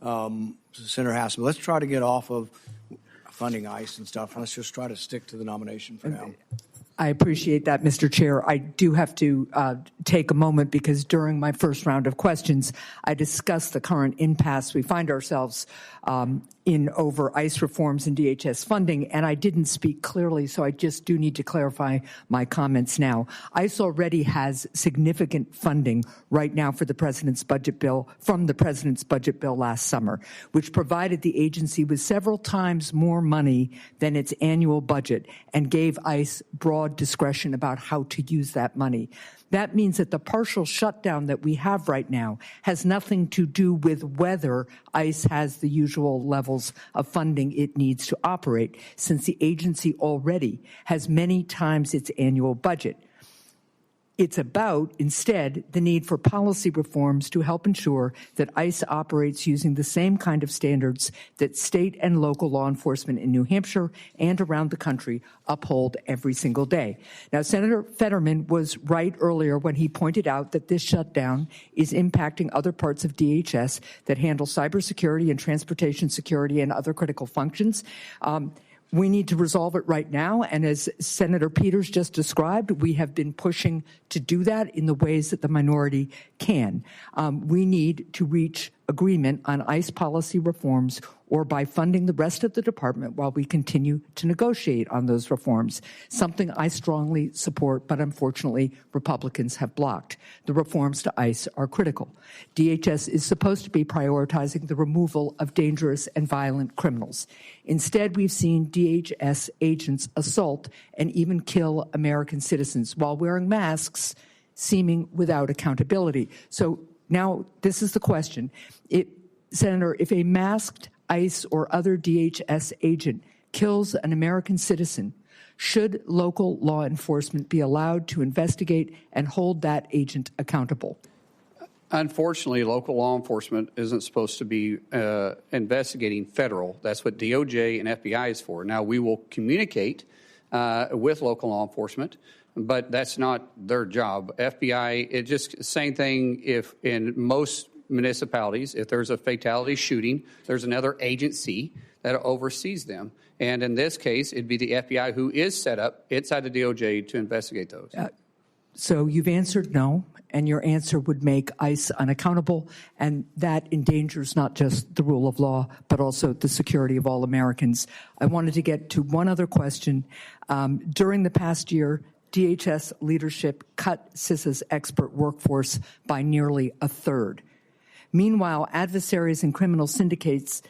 Senator Hassam, let's try to get off of funding ICE and stuff. Let's just try to stick to the nomination for now. I appreciate that, Mr. Chair. I do have to take a moment because during my first round of questions, I discussed the current impasse we find ourselves in over ICE reforms and DHS funding, and I didn't speak clearly, so I just do need to clarify my comments now. ICE already has significant funding right now for the President's budget bill, from the President's budget bill last summer, which provided the agency with several times more money than its annual budget and gave ICE broad discretion about how to use that money. That means that the partial shutdown that we have right now has nothing to do with whether ICE has the usual levels of funding it needs to operate, since the agency already has many times its annual budget. It's about, instead, the need for policy reforms to help ensure that ICE operates using the same kind of standards that state and local law enforcement in New Hampshire and around the country uphold every single day. Now, Senator Fetterman was right earlier when he pointed out that this shutdown is impacting other parts of DHS that handle cybersecurity and transportation security and other critical functions. We need to resolve it right now, and as Senator Peters just described, we have been pushing to do that in the ways that the minority can. We need to reach agreement on ICE policy reforms or by funding the rest of the department while we continue to negotiate on those reforms, something I strongly support, but unfortunately Republicans have blocked. The reforms to ICE are critical. DHS is supposed to be prioritizing the removal of dangerous and violent criminals. Instead, we've seen DHS agents assault and even kill American citizens while wearing masks, seeming without accountability. So now this is the question. Senator, if a masked ICE or other DHS agent kills an American citizen, should local law enforcement be allowed to investigate and hold that agent accountable? Unfortunately, local law enforcement isn't supposed to be investigating federal. That's what DOJ and FBI is for. Now, we will communicate with local law enforcement, but that's not their job. FBI, it's just the same thing if in most municipalities, if there's a fatality shooting, there's another agency that oversees them. And in this case, it'd be the FBI who is set up inside the DOJ to investigate those. So you've answered no, and your answer would make ICE unaccountable, and that endangers not just the rule of law, but also the security of all Americans. I wanted to get to one other question. During the past year, DHS leadership cut CISA's expert workforce by nearly a third. Meanwhile, adversaries and criminal syndicates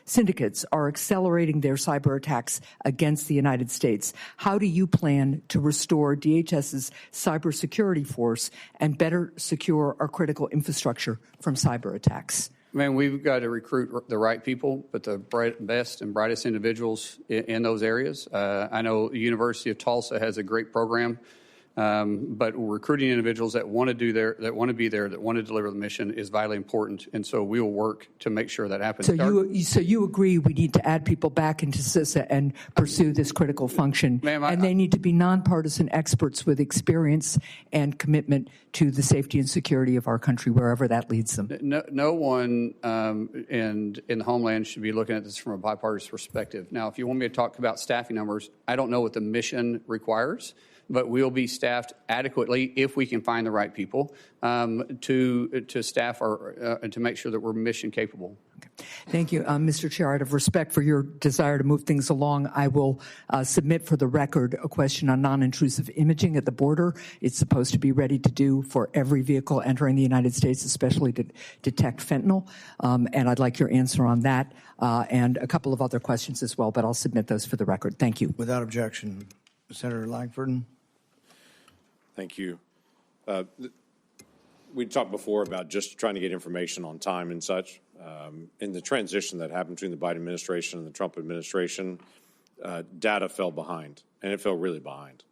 are accelerating their cyber attacks against the United States. How do you plan to restore DHS's cybersecurity force and better secure our critical infrastructure from cyber attacks? Man, we've got to recruit the right people, but the best and brightest individuals in those areas. I know the University of Tulsa has a great program. But recruiting individuals that want to be there, that want to deliver the mission is vitally important, and so we will work to make sure that happens. So you agree we need to add people back into CISA and pursue this critical function, and they need to be nonpartisan experts with experience and commitment to the safety and security of our country, wherever that leads them. No one in the Homeland should be looking at this from a bipartisan perspective. Now, if you want me to talk about staffing numbers, I don't know what the mission requires, but we'll be staffed adequately if we can find the right people to staff and to make sure that we're mission capable. Okay. Thank you, Mr. Chair. Out of respect for your desire to move things along, I will submit for the record a question on non-intrusive imaging at the border. It's supposed to be ready to do for every vehicle entering the United States, especially to detect fentanyl. And I'd like your answer on that and a couple of other questions as well, but I'll submit those for the record. Thank you. Without objection. Senator Langford. Thank you. We talked before about just trying to get information on time and such. In the transition that happened between the Biden administration and the Trump administration, data fell behind, and it fell really behind.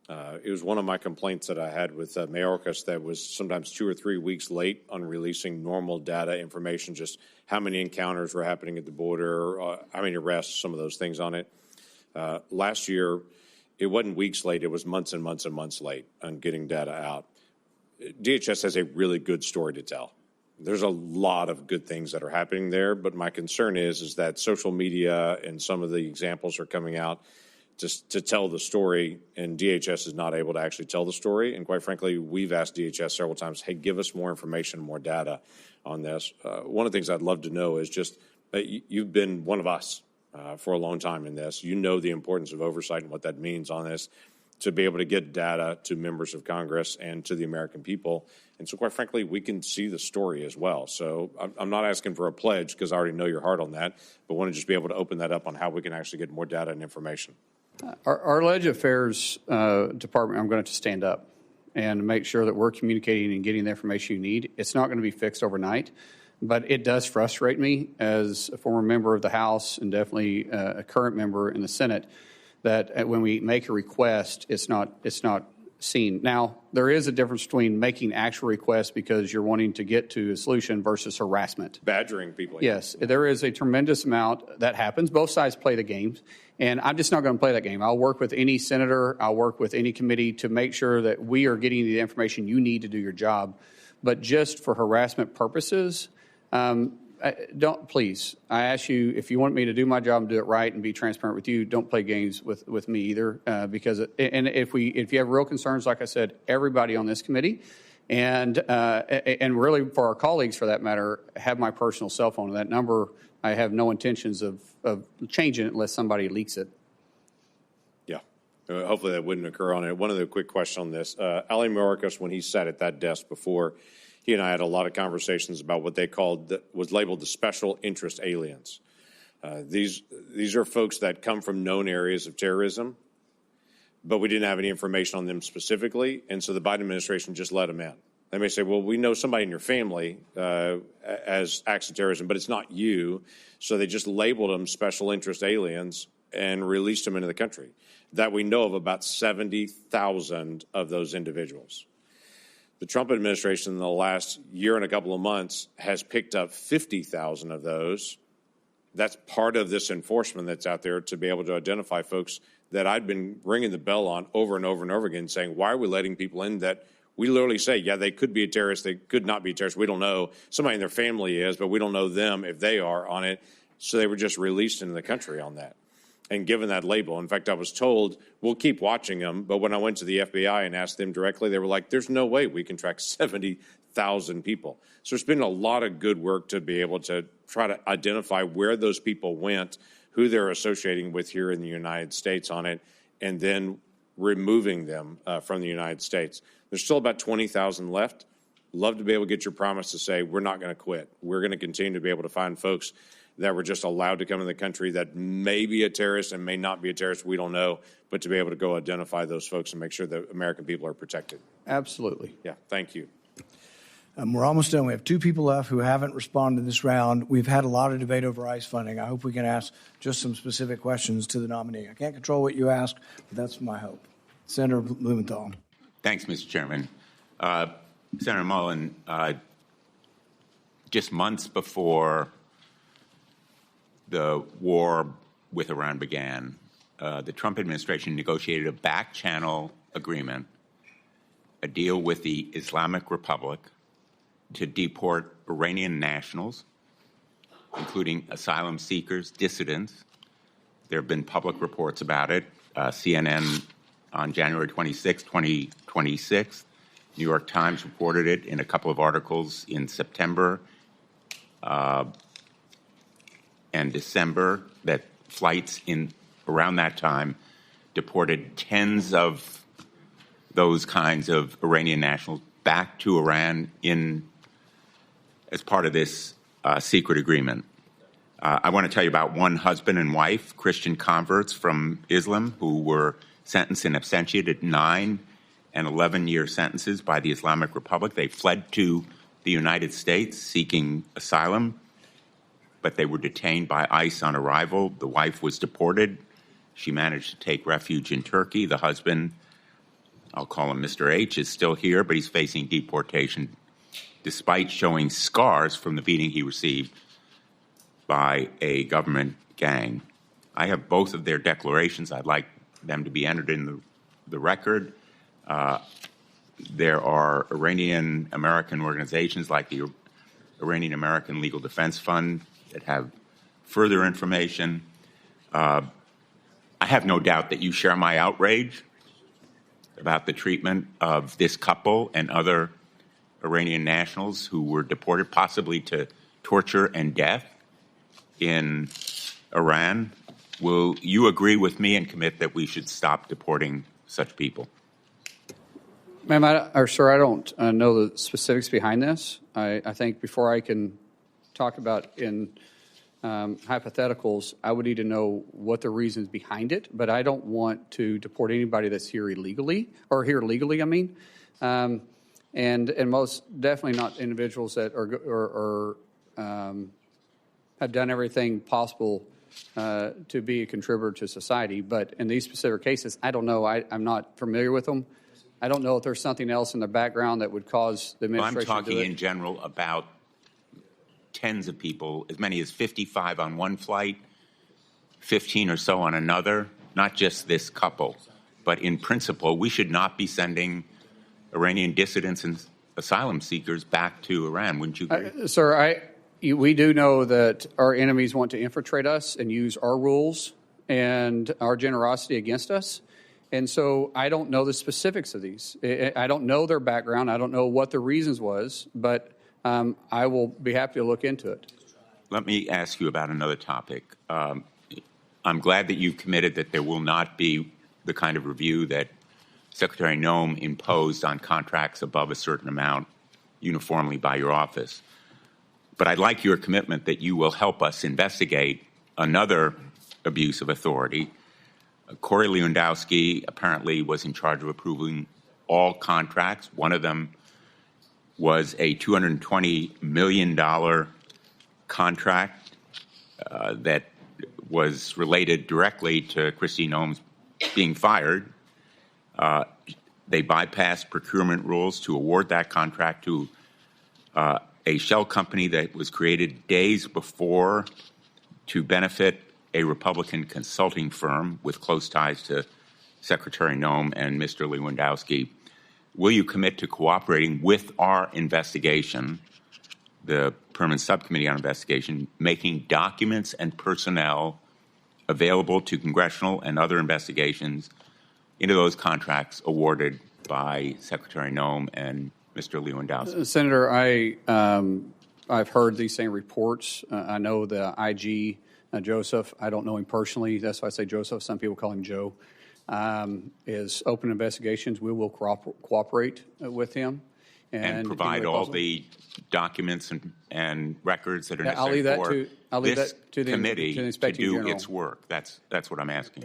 It was one of my complaints that I had with Mayorkas that was sometimes 2 or 3 weeks late on releasing normal data information, just how many encounters were happening at the border, how many arrests, some of those things on it. Last year, it wasn't weeks late. It was months and months and months late on getting data out. DHS has a really good story to tell. There's a lot of good things that are happening there, but my concern is that social media and some of the examples are coming out just to tell the story, and DHS is not able to actually tell the story. And quite frankly, we've asked DHS several times, hey, give us more information, more data on this. One of the things I'd love to know is just, you've been one of us for a long time in this. You know the importance of oversight and what that means on this, to be able to get data to members of Congress and to the American people. And so, quite frankly, we can see the story as well. So I'm not asking for a pledge because I already know your heart on that, but want to just be able to open that up on how we can actually get more data and information. Our Ledge Affairs Department, I'm going to stand up and make sure that we're communicating and getting the information you need. It's not going to be fixed overnight, but it does frustrate me as a former member of the House and definitely a current member in the Senate that when we make a request, it's not seen. Now, there is a difference between making actual requests because you're wanting to get to a solution versus harassment. Badgering people. Yes, there is a tremendous amount that happens. Both sides play the games, and I'm just not going to play that game. I'll work with any senator, I'll work with any committee to make sure that we are getting the information you need to do your job. But just for harassment purposes, don't, please. I ask you, if you want me to do my job and do it right and be transparent with you, don't play games with me either. Because if you have real concerns, like I said, everybody on this committee and really for our colleagues for that matter, have my personal cell phone. That number, I have no intentions of changing it unless somebody leaks it. Yeah. Hopefully that wouldn't occur on it. One other quick question on this. Ali Mayorkas, when he sat at that desk before, he and I had a lot of conversations about what they called, was labeled the special interest aliens. These are folks that come from known areas of terrorism, but we didn't have any information on them specifically, and so the Biden administration just let them in. They may say, well, we know somebody in your family as acts of terrorism, but it's not you, so they just labeled them special interest aliens and released them into the country. That we know of about 70,000 of those individuals. The Trump administration in the last year and a couple of months has picked up 50,000 of those. That's part of this enforcement that's out there to be able to identify folks that I've been ringing the bell on over and over and over again, saying, why are we letting people in that we literally say, yeah, they could be a terrorist, they could not be a terrorist, we don't know. Somebody in their family is, but we don't know them if they are on it. So they were just released into the country on that and given that label. In fact, I was told, we'll keep watching them, but when I went to the FBI and asked them directly, they were like, there's no way we can track 70,000 people. So there's been a lot of good work to be able to try to identify where those people went, who they're associating with here in the United States on it, and then removing them from the United States. There's still about 20,000 left. Love to be able to get your promise to say we're not going to quit. We're going to continue to be able to find folks that were just allowed to come in the country that may be a terrorist and may not be a terrorist, we don't know, but to be able to go identify those folks and make sure that American people are protected. Absolutely. Yeah, thank you. We're almost done. We have two people left who haven't responded this round. We've had a lot of debate over ICE funding. I hope we can ask just some specific questions to the nominee. I can't control what you ask, but that's my hope. Senator Blumenthal. Thanks, Mr. Chairman. Senator Mullin, just months before the war with Iran began, the Trump administration negotiated a back-channel agreement, a deal with the Islamic Republic to deport Iranian nationals, including asylum seekers, dissidents. There have been public reports about it. CNN on January 26, 2026. New York Times reported it in a couple of articles in September and December, that flights in around that time deported tens of those kinds of Iranian nationals back to Iran as part of this secret agreement. I want to tell you about one husband and wife, Christian converts from Islam, who were sentenced in absentia to 9 and 11-year sentences by the Islamic Republic. They fled to the United States seeking asylum, but they were detained by ICE on arrival. The wife was deported. She managed to take refuge in Turkey. The husband, I'll call him Mr. H, is still here, but he's facing deportation despite showing scars from the beating he received by a government gang. I have both of their declarations. I'd like them to be entered in the record. There are Iranian-American organizations like the Iranian American Legal Defense Fund that have further information. I have no doubt that you share my outrage about the treatment of this couple and other Iranian nationals who were deported possibly to torture and death in Iran. Will you agree with me and commit that we should stop deporting such people? Ma'am, sir, I don't know the specifics behind this. I think before I can talk about in hypotheticals, I would need to know what the reasons behind it, but I don't want to deport anybody that's here illegally, or here legally, I mean, and most definitely not individuals that are have done everything possible to be a contributor to society. But in these specific cases, I don't know. I'm not familiar with them. I don't know if there's something else in their background that would cause the administration I'm talking to do it. in general about tens of people, as many as 55 on one flight, 15 or so on another, not just this couple. But in principle, we should not be sending Iranian dissidents and asylum seekers back to Iran. Wouldn't you agree? Sir, we do know that our enemies want to infiltrate us and use our rules and our generosity against us. And so I don't know the specifics of these. I don't know their background. I don't know what the reasons was, but I will be happy to look into it. Let me ask you about another topic. I'm glad that you've committed that there will not be the kind of review that Secretary Noem imposed on contracts above a certain amount uniformly by your office. But I'd like your commitment that you will help us investigate another abuse of authority. Corey Lewandowski apparently was in charge of approving all contracts. One of them was a $220 million contract that was related directly to Kristi Noem's being fired. They bypassed procurement rules to award that contract to a shell company that was created days before to benefit a Republican consulting firm with close ties to Secretary Noem and Mr. Lewandowski. Will you commit to cooperating with our investigation, the Permanent Subcommittee on Investigation, making documents and personnel available to congressional and other investigations into those contracts awarded by Secretary Noem and Mr. Lewandowski? Senator, I've heard these same reports. I know the IG, Joseph. I don't know him personally. That's why I say Joseph. Some people call him Joe. Is open investigations. We will cooperate with him and provide all the documents and records that are necessary I'll leave this that to the committee to Inspecting do General. its work. That's what I'm asking.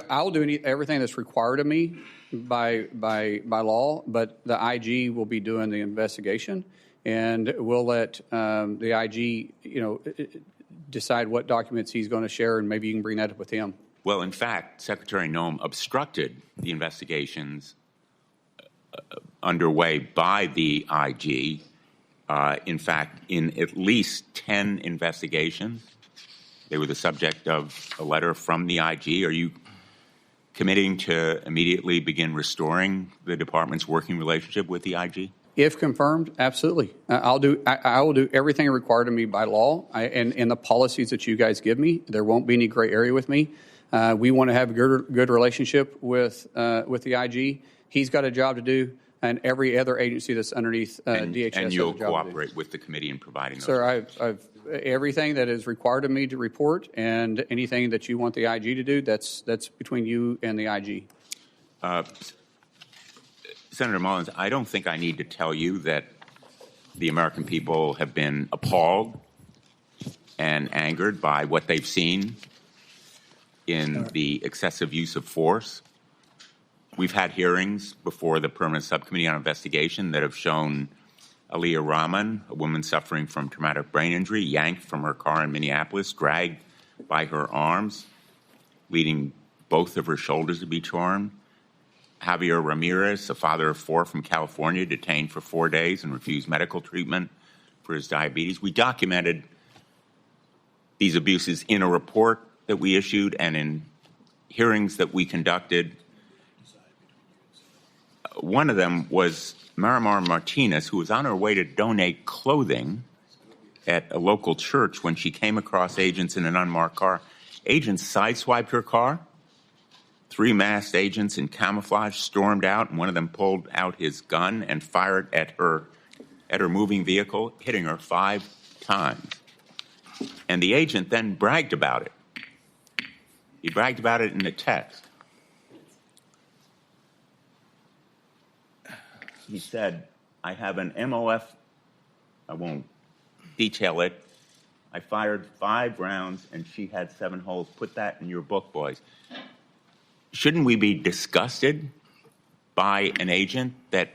I'll do everything that's required of me by law, but the IG will be doing the investigation, and we'll let the IG, decide what documents he's going to share, and maybe you can bring that up with him. Well, in fact, Secretary Noem obstructed the investigations underway by the IG. In fact, in at least 10 investigations, they were the subject of a letter from the IG. Are you committing to immediately begin restoring the department's working relationship with the IG? If confirmed, absolutely. I will do everything required of me by law and the policies that you guys give me. There won't be any gray area with me. We want to have a good relationship with the IG. He's got a job to do, and every other agency that's underneath DHS. And you'll cooperate with the committee in providing those. Sir, I've everything that is required of me to report, and anything that you want the IG to do, that's between you and the IG. Senator Mullins, I don't think I need to tell you that the American people have been appalled and angered by what they've seen in the excessive use of force. We've had hearings before the Permanent Subcommittee on Investigation that have shown Aliyah Rahman, a woman suffering from traumatic brain injury, yanked from her car in Minneapolis, dragged by her arms, leading both of her shoulders to be torn. Javier Ramirez, a father of 4 from California, detained for 4 days and refused medical treatment for his diabetes. We documented these abuses in a report that we issued and in hearings that we conducted. One of them was Marimar Martinez, who was on her way to donate clothing at a local church when she came across agents in an unmarked car. Agents sideswiped her car. 3 masked agents in camouflage stormed out, and one of them pulled out his gun and fired at her moving vehicle, hitting her 5 times. And the agent then bragged about it. He bragged about it in a text. He said, I have an MOF, I won't detail it. I fired 5 rounds and she had 7 holes. Put that in your book, boys. Shouldn't we be disgusted by an agent that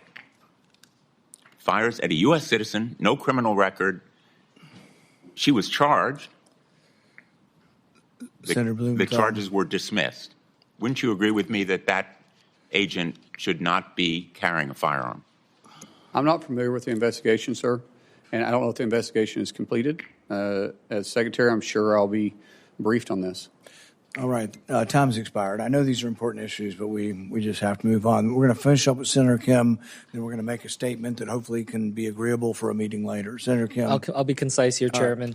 fires at a U.S. citizen, no criminal record? She was charged. Senator Blumenthal. The charges were dismissed. Wouldn't you agree with me that that agent should not be carrying a firearm? I'm not familiar with the investigation, sir, and I don't know if the investigation is completed. As Secretary, I'm sure I'll be briefed on this. All right. Time's expired. I know these are important issues, but we just have to move on. We're going to finish up with Senator Kim, then we're going to make a statement that hopefully can be agreeable for a meeting later. Senator Kim. I'll be concise here, Chairman.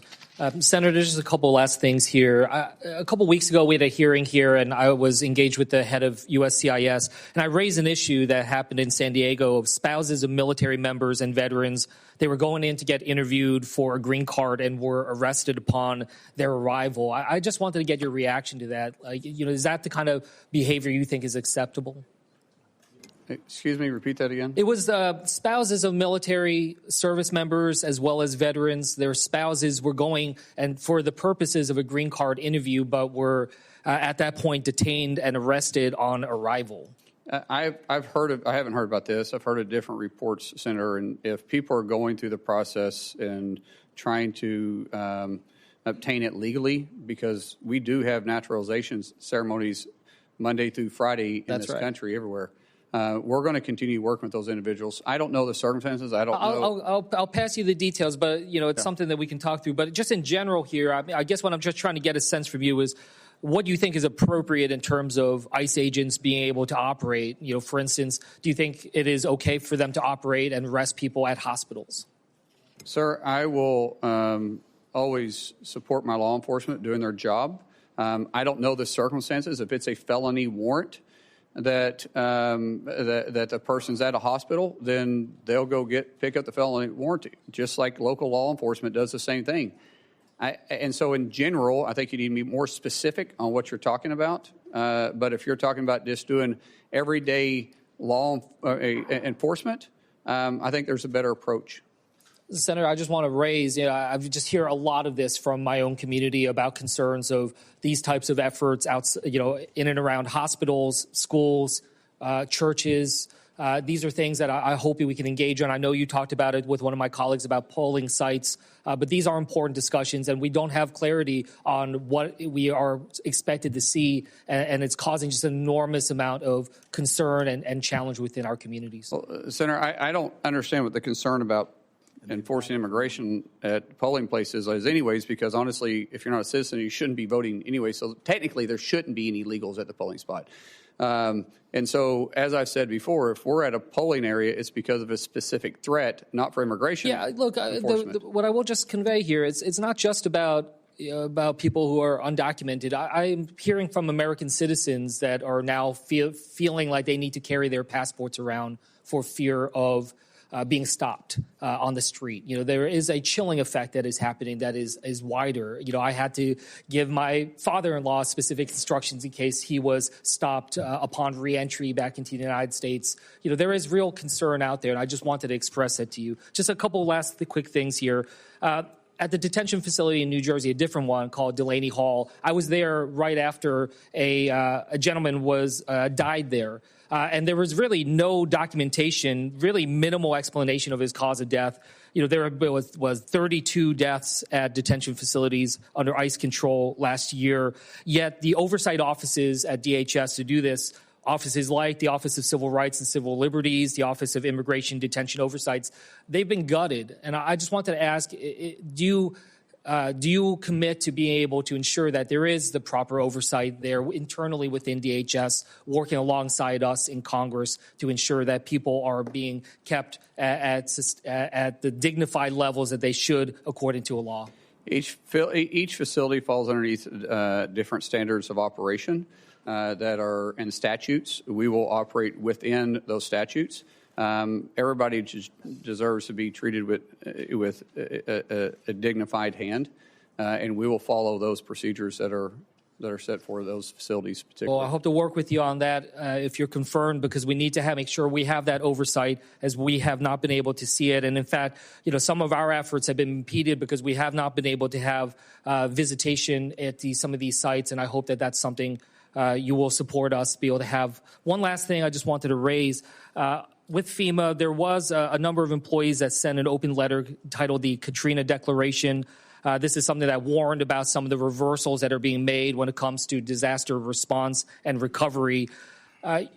Senator, there's just a couple last things here. A couple weeks ago, we had a hearing here, and I was engaged with the head of USCIS, and I raised an issue that happened in San Diego of spouses of military members and veterans. They were going in to get interviewed for a green card and were arrested upon their arrival. I just wanted to get your reaction to that. Is that the kind of behavior you think is acceptable? Excuse me, repeat that again. It was spouses of military service members as well as veterans. Their spouses were going and for the purposes of a green card interview, but were at that point detained and arrested on arrival. I haven't heard about this. I've heard of different reports, Senator, and if people are going through the process and trying to obtain it legally, because we do have naturalization ceremonies Monday through Friday in this country, everywhere. We're going to continue working with those individuals. I don't know the circumstances. I don't know. I'll pass you the details, but it's something that we can talk through. But just in general here, I guess what I'm just trying to get a sense from you is what do you think is appropriate in terms of ICE agents being able to operate? For instance, do you think it is okay for them to operate and arrest people at hospitals? Sir, I will always support my law enforcement doing their job. I don't know the circumstances. If it's a felony warrant that the person's at a hospital, then they'll go pick up the felony warrant, just like local law enforcement does the same thing. And so in general, I think you need to be more specific on what you're talking about. But if you're talking about just doing everyday law enforcement, I think there's a better approach. Senator, I just want to raise, I just hear a lot of this from my own community about concerns of these types of efforts in and around hospitals, schools, churches. These are things that I hope we can engage on. I know you talked about it with one of my colleagues about polling sites, but these are important discussions, and we don't have clarity on what we are expected to see, and it's causing just an enormous amount of concern and challenge within our communities. Well, Senator, I don't understand what the concern about enforcing immigration at polling places is anyways, because honestly, if you're not a citizen, you shouldn't be voting anyway. So technically, there shouldn't be any illegals at the polling spot. And so, as I've said before, if we're at a polling area, it's because of a specific threat, not for immigration. Yeah, look, what I will just convey here is it's not just about people who are undocumented. I'm hearing from American citizens that are now feeling like they need to carry their passports around for fear of being stopped on the street. There is a chilling effect that is happening that is wider. I had to give my father-in-law specific instructions in case he was stopped upon reentry back into the United States. There is real concern out there, and I just wanted to express that to you. Just a couple last quick things here. At the detention facility in New Jersey, a different one called Delaney Hall, I was there right after a gentleman died there. And there was really no documentation, really minimal explanation of his cause of death. There was 32 deaths at detention facilities under ICE control last year. Yet the oversight offices at DHS to do this, offices like the Office of Civil Rights and Civil Liberties, the Office of Immigration Detention Oversights, they've been gutted. And I just wanted to ask, do you do you commit to being able to ensure that there is the proper oversight there internally within DHS, working alongside us in Congress to ensure that people are being kept at the dignified levels that they should according to a law? Each facility falls underneath different standards of operation that are in statutes. We will operate within those statutes. Everybody deserves to be treated with a dignified hand, and we will follow those procedures that are set for those facilities particularly. Well, I hope to work with you on that if you're confirmed, because we need to make sure we have that oversight, as we have not been able to see it. And in fact, some of our efforts have been impeded because we have not been able to have visitation at some of these sites, and I hope that that's something you will support us to be able to have. One last thing I just wanted to raise. With FEMA, there was a number of employees that sent an open letter titled the Katrina Declaration. This is something that warned about some of the reversals that are being made when it comes to disaster response and recovery.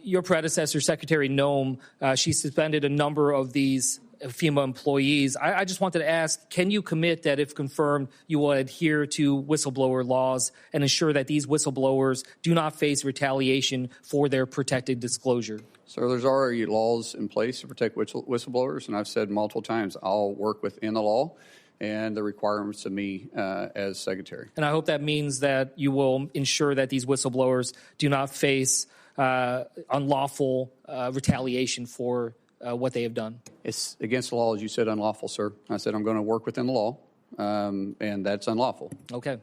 Your predecessor, Secretary Noem, she suspended a number of these FEMA employees. I just wanted to ask, can you commit that if confirmed, you will adhere to whistleblower laws and ensure that these whistleblowers do not face retaliation for their protected disclosure? So there's already laws in place to protect whistleblowers, and I've said multiple times I'll work within the law and the requirements of me as Secretary. And I hope that means that you will ensure that these whistleblowers do not face unlawful retaliation for what they have done. It's against the law, as you said, unlawful, sir. I said I'm going to work within the law, and that's unlawful. Okay.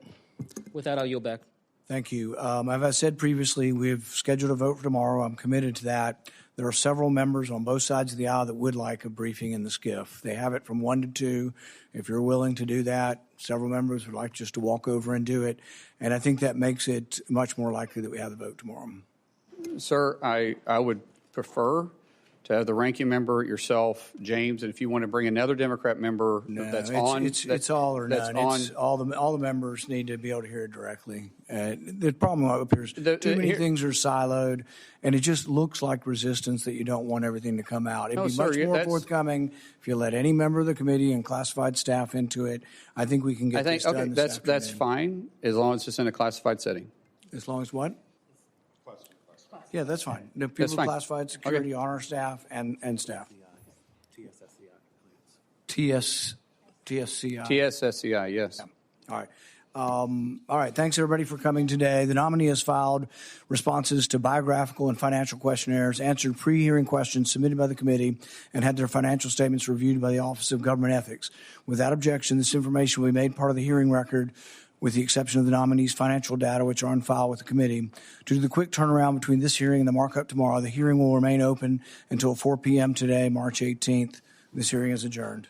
With that, I'll yield back. Thank you. As I said previously, we've scheduled a vote for tomorrow. I'm committed to that. There are several members on both sides of the aisle that would like a briefing in the SCIF. They have it from 1 to 2. If you're willing to do that, several members would like just to walk over and do it. And I think that makes it much more likely that we have the vote tomorrow. Sir, I would prefer to have the ranking member, yourself, James, and if you want to bring another Democrat member it's all or none. All the members need to be able to hear it directly. The problem up here is too many things are siloed, and it just looks like resistance that you don't want everything to come out. It'd be much more forthcoming if you let any member of the committee and classified staff into it. I think we can get this done. Okay, that's fine as long as it's in a classified setting. As long as what? Yeah, that's fine. The people classified security on our staff and staff. TSSCI, yes. Yeah. All right. Thanks, everybody, for coming today. The nominee has filed responses to biographical and financial questionnaires, answered pre-hearing questions submitted by the committee, and had their financial statements reviewed by the Office of Government Ethics. Without objection, this information will be made part of the hearing record, with the exception of the nominee's financial data, which are on file with the committee. Due to the quick turnaround between this hearing and the markup tomorrow, the hearing will remain open until 4 p.m. today, March 18th. This hearing is adjourned.